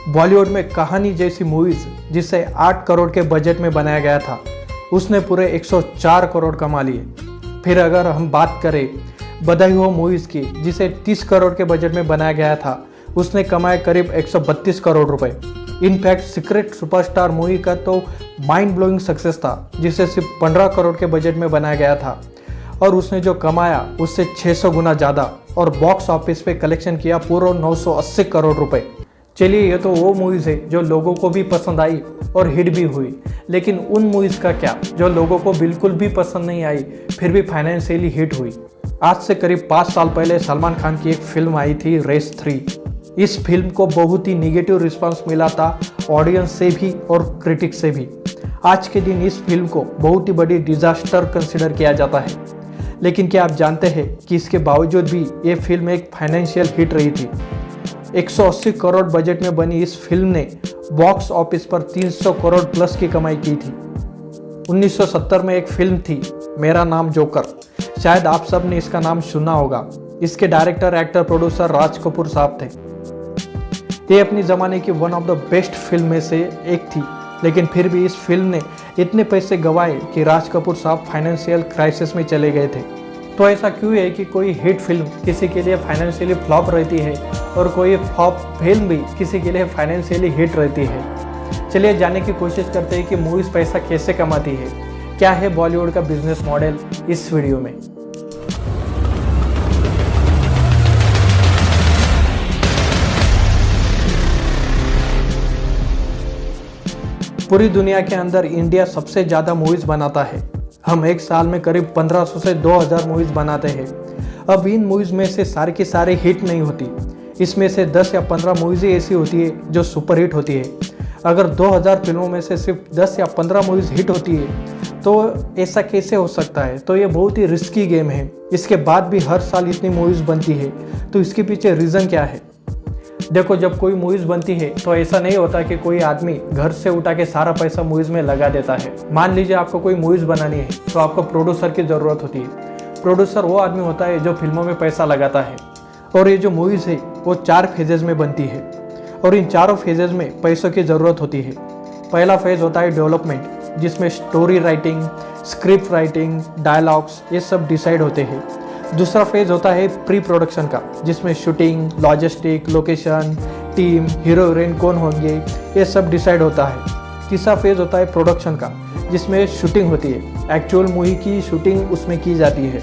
बॉलीवुड में कहानी जैसी मूवीज जिसे 8 करोड़ के बजट में बनाया गया था, उसने पूरे 104 करोड़ कमा लिए। फिर अगर हम बात करें बधाई हो मूवीज की, जिसे 30 करोड़ के बजट में बनाया गया था, उसने कमाए करीब 132 करोड़ रुपए। इनफैक्ट सीक्रेट सुपरस्टार मूवी का तो माइंड ब्लोइंग सक्सेस था, जिसे सिर्फ 15 करोड़ के बजट में बनाया गया था और उसने जो कमाया उससे 600 गुना ज़्यादा और बॉक्स ऑफिस पे कलेक्शन किया पूरा 980 करोड़ रुपए। चलिए, ये तो वो मूवीज़ है जो लोगों को भी पसंद आई और हिट भी हुई, लेकिन उन मूवीज़ का क्या जो लोगों को बिल्कुल भी पसंद नहीं आई फिर भी फाइनेंशियली हिट हुई। आज से करीब 5 साल पहले सलमान खान की एक फिल्म आई थी रेस 3। इस फिल्म को बहुत ही निगेटिव रिस्पांस मिला था ऑडियंस से भी और क्रिटिक्स से भी। आज के दिन इस फिल्म को बहुत ही बड़ी डिजास्टर कंसिडर किया जाता है, लेकिन क्या आप जानते हैं कि इसके बावजूद भी ये फिल्म एक फाइनेंशियल हिट रही थी। 180 करोड़ बजट में बनी इस फिल्म ने बॉक्स ऑफिस पर 300 करोड़ प्लस की कमाई की थी। 1970 में एक फिल्म थी मेरा नाम जोकर, शायद आप सब ने इसका नाम सुना होगा। इसके director, actor, producer Raj Kapoor साहब थे। ये अपनी ज़माने की one of the best film में से एक थी, लेकिन फिर भी इस फिल्म ने इतने पैसे गंवाए कि राज कपूर साहब फाइनेंशियल क्राइसिस में चले गए थे। तो ऐसा क्यों है कि कोई हिट फिल्म किसी के लिए फाइनेंशियली फ्लॉप रहती है और कोई फ्लॉप फिल्म भी किसी के लिए फाइनेंशियली हिट रहती है? चलिए जानने की कोशिश करते हैं कि मूवीज़ पैसा कैसे कमाती है, क्या है बॉलीवुड का बिजनेस मॉडल इस वीडियो में। पूरी दुनिया के अंदर इंडिया सबसे ज़्यादा मूवीज़ बनाता है। हम एक साल में करीब 1500 से 2000 मूवीज़ बनाते हैं। अब इन मूवीज़ में से सारे की सारे हिट नहीं होती। इसमें से 10 या 15 मूवीज़ ही ऐसी होती है जो सुपर हिट होती है। अगर 2000 फिल्मों में से सिर्फ 10 या 15 मूवीज़ हिट होती है तो ऐसा कैसे हो सकता है? तो ये बहुत ही रिस्की गेम है। इसके बाद भी हर साल इतनी मूवीज़ बनती है, तो इसके पीछे रीज़न क्या है? देखो, जब कोई मूवीज़ बनती है तो ऐसा नहीं होता कि कोई आदमी घर से उठा के सारा पैसा मूवीज़ में लगा देता है। मान लीजिए आपको कोई मूवीज़ बनानी है तो आपको प्रोड्यूसर की ज़रूरत होती है। प्रोड्यूसर वो आदमी होता है जो फिल्मों में पैसा लगाता है। और ये जो मूवीज़ है वो 4 फेजेज़ में बनती है और इन चारों फेजेज़ में पैसों की ज़रूरत होती है। पहला फेज़ होता है डेवलपमेंट, जिसमें story writing, script writing, dialogues ये सब डिसाइड होते हैं। दूसरा फेज होता है प्री प्रोडक्शन का, जिसमें shooting, logistic, location, team, hero heroine कौन होंगे ये सब डिसाइड होता है। तीसरा फेज होता है प्रोडक्शन का, जिसमें शूटिंग होती है, एक्चुअल मूवी की शूटिंग उसमें की जाती है।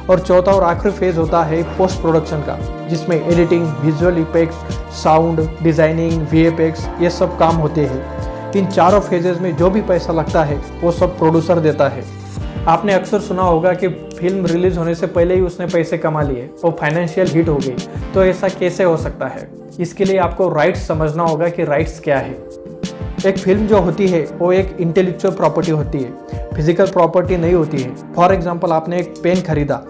और चौथा और आखिरी फेज होता है पोस्ट प्रोडक्शन का, जिसमें editing, visual effects, sound designing, VFX ये सब काम होते हैं। इन चारों फेजेस में जो भी पैसा लगता है वो सब प्रोड्यूसर देता है। आपने अक्सर सुना होगा कि फिल्म रिलीज होने से पहले ही उसने पैसे कमा लिए और फाइनेंशियल हिट हो गई। तो ऐसा कैसे हो सकता है? इसके लिए आपको राइट्स समझना होगा कि राइट्स क्या है। एक फिल्म जो होती है वो एक इंटेलेक्चुअल प्रॉपर्टी होती है, फिजिकल प्रॉपर्टी नहीं होती है। फॉर एग्जांपल, आपने एक पेन खरीदा,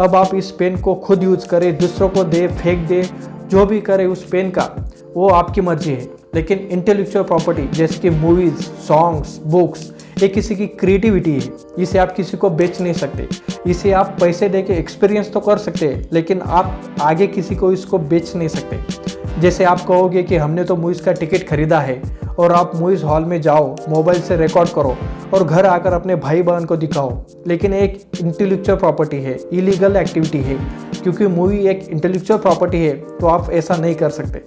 अब आप इस पेन को खुद यूज़ करें, दूसरों को दे, फेंक दे, जो भी करे उस पेन का, वो आपकी मर्जी है। लेकिन इंटेलेक्चुअल प्रॉपर्टी जैसे कि मूवीज़, सॉन्ग्स, बुक्स, ये किसी की क्रिएटिविटी है। इसे आप किसी को बेच नहीं सकते। इसे आप पैसे देके एक्सपीरियंस तो कर सकते हैं, लेकिन आप आगे किसी को इसको बेच नहीं सकते। जैसे आप कहोगे कि हमने तो मूवीज़ का टिकट खरीदा है और आप मूवीज़ हॉल में जाओ, मोबाइल से रिकॉर्ड करो और घर आकर अपने भाई बहन को दिखाओ, लेकिन एक इंटेलेक्चुअल प्रॉपर्टी है, इलीगल एक्टिविटी है। क्योंकि मूवी एक इंटेलेक्चुअल प्रॉपर्टी है तो आप ऐसा नहीं कर सकते।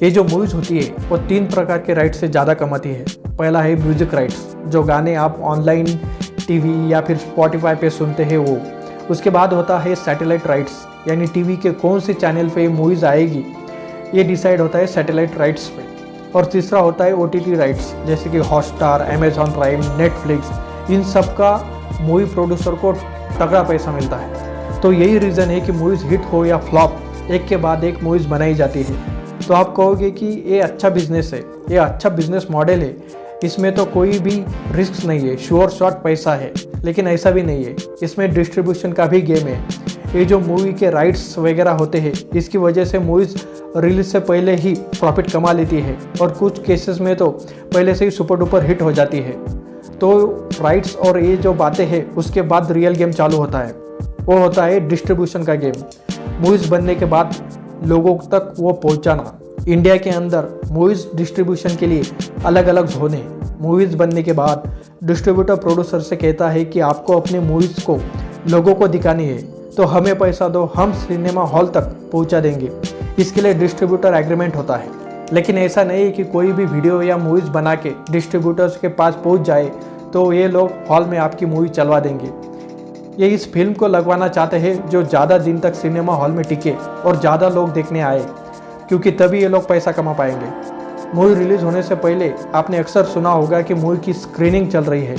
ये जो मूवीज़ होती है वो 3 प्रकार के राइट्स से ज़्यादा कमाती है। पहला है म्यूजिक राइट्स, जो गाने आप ऑनलाइन, टीवी या फिर स्पॉटिफाई पे सुनते हैं वो। उसके बाद होता है सैटेलाइट राइट्स, यानी टीवी के कौन से चैनल पे मूवीज़ आएगी ये डिसाइड होता है सैटेलाइट राइट्स पे। और तीसरा होता है ओटीटी राइट्स, जैसे कि हॉटस्टार, अमेजॉन प्राइम, नेटफ्लिक्स, इन सब का मूवी प्रोड्यूसर को तगड़ा पैसा मिलता है। तो यही रीज़न है कि मूवीज़ हिट हो या फ्लॉप, एक के बाद एक मूवीज़ बनाई जाती है। तो आप कहोगे कि ये अच्छा बिजनेस है, ये अच्छा बिजनेस मॉडल है, इसमें तो कोई भी रिस्क नहीं है, श्योर शॉट पैसा है। लेकिन ऐसा भी नहीं है, इसमें डिस्ट्रीब्यूशन का भी गेम है। ये जो मूवी के राइट्स वगैरह होते हैं, इसकी वजह से मूवीज़ रिलीज से पहले ही प्रॉफिट कमा लेती है और कुछ केसेस में तो पहले से ही सुपर डुपर हिट हो जाती है। तो राइट्स और ये जो बातें हैं उसके बाद रियल गेम चालू होता है, वो होता है डिस्ट्रीब्यूशन का गेम। मूवीज़ बनने के बाद लोगों तक वो पहुंचाना, इंडिया के अंदर मूवीज़ डिस्ट्रीब्यूशन के लिए अलग अलग जोन है। मूवीज़ बनने के बाद डिस्ट्रीब्यूटर प्रोड्यूसर से कहता है कि आपको अपनी मूवीज़ को लोगों को दिखानी है तो हमें पैसा दो, हम सिनेमा हॉल तक पहुंचा देंगे। इसके लिए डिस्ट्रीब्यूटर एग्रीमेंट होता है। लेकिन ऐसा नहीं है कि कोई भी वीडियो या मूवीज़ बना के डिस्ट्रीब्यूटर्स के पास पहुंच जाए तो ये लोग हॉल में आपकी मूवी चलवा देंगे। ये इस फिल्म को लगवाना चाहते हैं जो ज़्यादा दिन तक सिनेमा हॉल में टिके और ज़्यादा लोग देखने आए, क्योंकि तभी ये लोग पैसा कमा पाएंगे। मूवी रिलीज़ होने से पहले आपने अक्सर सुना होगा कि मूवी की स्क्रीनिंग चल रही है,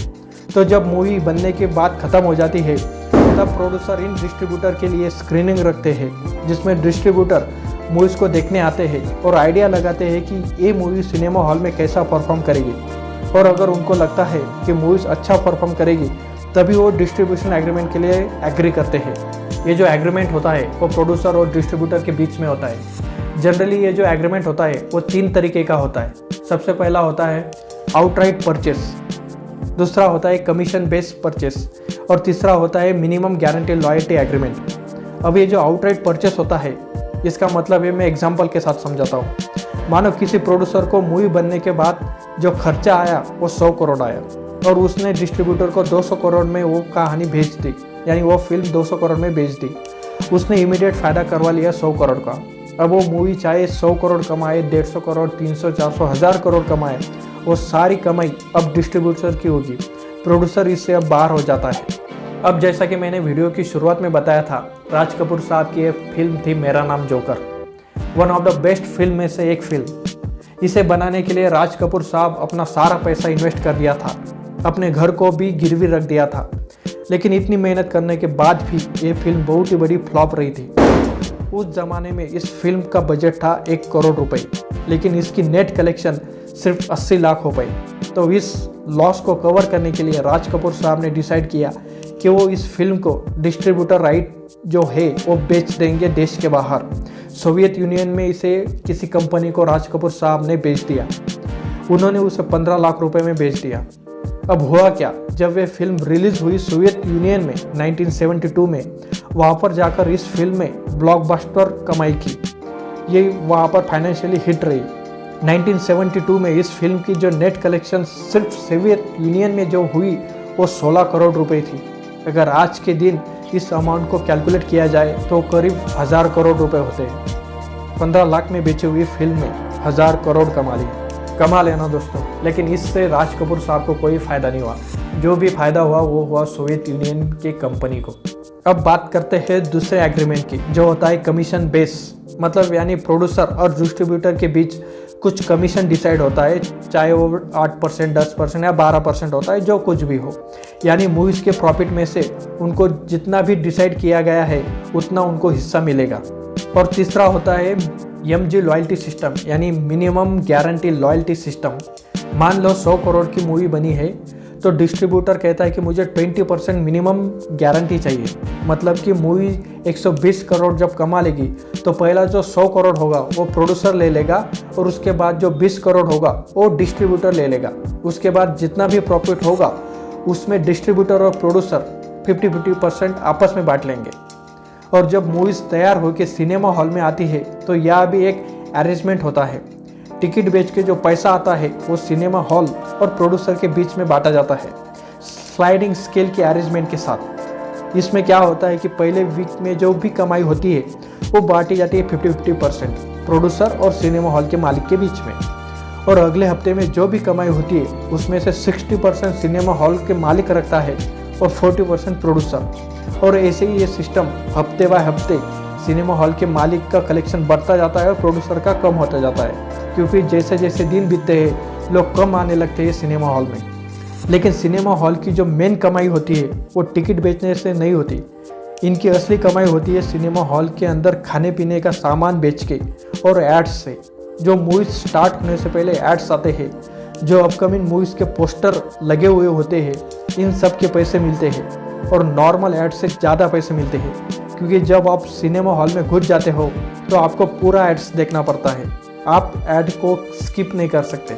तो जब मूवी बनने के बाद ख़त्म हो जाती है तब प्रोड्यूसर इन डिस्ट्रीब्यूटर के लिए स्क्रीनिंग रखते हैं, जिसमें डिस्ट्रीब्यूटर मूवीज़ को देखने आते हैं और आइडिया लगाते हैं कि ये मूवी सिनेमा हॉल में कैसा परफॉर्म करेगी, और अगर उनको लगता है कि मूवीज़ अच्छा परफॉर्म करेगी तभी वो डिस्ट्रीब्यूशन एग्रीमेंट के लिए एग्री करते हैं। ये जो एग्रीमेंट होता है वो प्रोड्यूसर और डिस्ट्रीब्यूटर के बीच में होता है। जनरली ये जो एग्रीमेंट होता है वो 3 तरीके का होता है। सबसे पहला होता है आउटराइट परचेस, दूसरा होता है कमीशन बेस्ड परचेस और तीसरा होता है मिनिमम गारंटी लॉयल्टी एग्रीमेंट। अब ये जो आउटराइट परचेस होता है इसका मतलब है, मैं एग्जांपल के साथ समझाता हूँ। मानो किसी प्रोड्यूसर को मूवी बनने के बाद जो खर्चा आया वो 100 करोड़ आया और उसने डिस्ट्रीब्यूटर को 200 करोड़ में वो कहानी भेज दी, यानी वो फिल्म 200 करोड़ में बेच दी। उसने इमीडिएट फ़ायदा करवा लिया 100 करोड़ का। अब वो मूवी चाहे 100 करोड़ कमाए, 150 करोड़, 300, 400, 1000 करोड़ कमाए, वो सारी कमाई अब डिस्ट्रीब्यूटर की होगी। प्रोड्यूसर इससे अब बाहर हो जाता है। अब जैसा कि मैंने वीडियो की शुरुआत में बताया था, राज कपूर साहब की एक फिल्म थी मेरा नाम joker, one of the best film में से एक फिल्म। इसे बनाने के लिए राज कपूर साहब अपना सारा पैसा इन्वेस्ट कर दिया था, अपने घर को भी गिरवी रख दिया था। लेकिन इतनी मेहनत करने के बाद भी ये फिल्म बहुत ही बड़ी फ्लॉप रही थी। उस ज़माने में इस फिल्म का बजट था 1 करोड़ रुपए, लेकिन इसकी नेट कलेक्शन सिर्फ 80 लाख हो पाई। तो इस लॉस को कवर करने के लिए राज कपूर साहब ने डिसाइड किया कि वो इस फिल्म को डिस्ट्रीब्यूटर राइट जो है वो बेच देंगे देश के बाहर। सोवियत यूनियन में इसे किसी कंपनी को राज कपूर साहब ने बेच दिया। उन्होंने उसे 15 लाख रुपए में बेच दिया। अब हुआ क्या, जब वे फिल्म रिलीज हुई सोवियत यूनियन में 1972 में, वहाँ पर जाकर इस फिल्म में ब्लॉकबस्टर कमाई की। ये वहाँ पर फाइनेंशियली हिट रही। 1972 में इस फिल्म की जो नेट कलेक्शन सिर्फ सोवियत यूनियन में जो हुई वो 16 करोड़ रुपए थी। अगर आज के दिन इस अमाउंट को कैलकुलेट किया जाए तो करीब 1000 करोड़ रुपए होते हैं। 15 लाख में बेची हुई फिल्म में 1000 करोड़ कमा लिए। कमा लेना दोस्तों, लेकिन इससे राज कपूर साहब को कोई फ़ायदा नहीं हुआ। जो भी फ़ायदा हुआ वो हुआ सोवियत यूनियन के कंपनी को। अब बात करते हैं दूसरे एग्रीमेंट की, जो होता है कमीशन बेस। मतलब यानी प्रोड्यूसर और डिस्ट्रीब्यूटर के बीच कुछ कमीशन डिसाइड होता है, चाहे वो 8%, 10% या 12% होता है, जो कुछ भी हो। यानी मूवीज़ के प्रॉफिट में से उनको जितना भी डिसाइड किया गया है उतना उनको हिस्सा मिलेगा। और तीसरा होता है MG लॉयल्टी सिस्टम, यानी मिनिमम गारंटी लॉयल्टी सिस्टम। मान लो 100 करोड़ की मूवी बनी है तो डिस्ट्रीब्यूटर कहता है कि मुझे 20% मिनिमम गारंटी चाहिए। मतलब कि मूवी 120 करोड़ जब कमा लेगी तो पहला जो 100 करोड़ होगा वो प्रोड्यूसर ले लेगा और उसके बाद जो 20 करोड़ होगा वो डिस्ट्रीब्यूटर ले लेगा। उसके बाद जितना भी प्रॉफिट होगा उसमें डिस्ट्रीब्यूटर और प्रोड्यूसर 50-50% आपस में बांट लेंगे। और जब मूवीज़ तैयार होकर सिनेमा हॉल में आती है तो यह भी एक अरेंजमेंट होता है। टिकट बेच के जो पैसा आता है वो सिनेमा हॉल और प्रोड्यूसर के बीच में बांटा जाता है, स्लाइडिंग स्केल के अरेंजमेंट के साथ। इसमें क्या होता है कि पहले वीक में जो भी कमाई होती है वो बांटी जाती है 50-50% प्रोड्यूसर और सिनेमा हॉल के मालिक के बीच में। और अगले हफ्ते में जो भी कमाई होती है उसमें से 60% सिनेमा हॉल के मालिक रखता है और 40% प्रोड्यूसर। और ऐसे ही ये सिस्टम हफ्ते बाय हफ्ते सिनेमा हॉल के मालिक का कलेक्शन बढ़ता जाता है और प्रोड्यूसर का कम होता जाता है, क्योंकि जैसे जैसे दिन बीतते हैं लोग कम आने लगते हैं सिनेमा हॉल में। लेकिन सिनेमा हॉल की जो मेन कमाई होती है वो टिकट बेचने से नहीं होती। इनकी असली कमाई होती है सिनेमा हॉल के अंदर खाने पीने का सामान बेच के और एड्स से। जो मूवीज स्टार्ट होने से पहले एड्स आते हैं, जो अपकमिंग मूवीज़ के पोस्टर लगे हुए होते हैं, इन सब के पैसे मिलते हैं और नॉर्मल ऐड से ज़्यादा पैसे मिलते हैं, क्योंकि जब आप सिनेमा हॉल में घुस जाते हो तो आपको पूरा एड्स देखना पड़ता है, आप ऐड को स्किप नहीं कर सकते।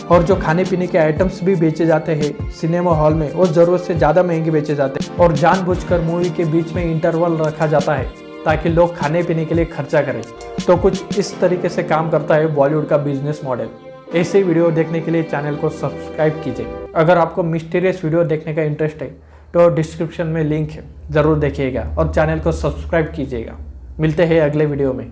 और जो खाने पीने के आइटम्स भी बेचे जाते हैं सिनेमा हॉल में वो ज़रूरत से ज़्यादा महंगे बेचे जाते हैं और जानबूझकर मूवी के बीच में इंटरवल रखा जाता है ताकि लोग खाने पीने के लिए खर्चा करें। तो कुछ इस तरीके से काम करता है बॉलीवुड का बिजनेस मॉडल। ऐसे वीडियो देखने के लिए चैनल को सब्सक्राइब कीजिए। अगर आपको मिस्टीरियस वीडियो देखने का इंटरेस्ट है तो डिस्क्रिप्शन में लिंक है, ज़रूर देखिएगा और चैनल को सब्सक्राइब कीजिएगा। मिलते हैं अगले वीडियो में।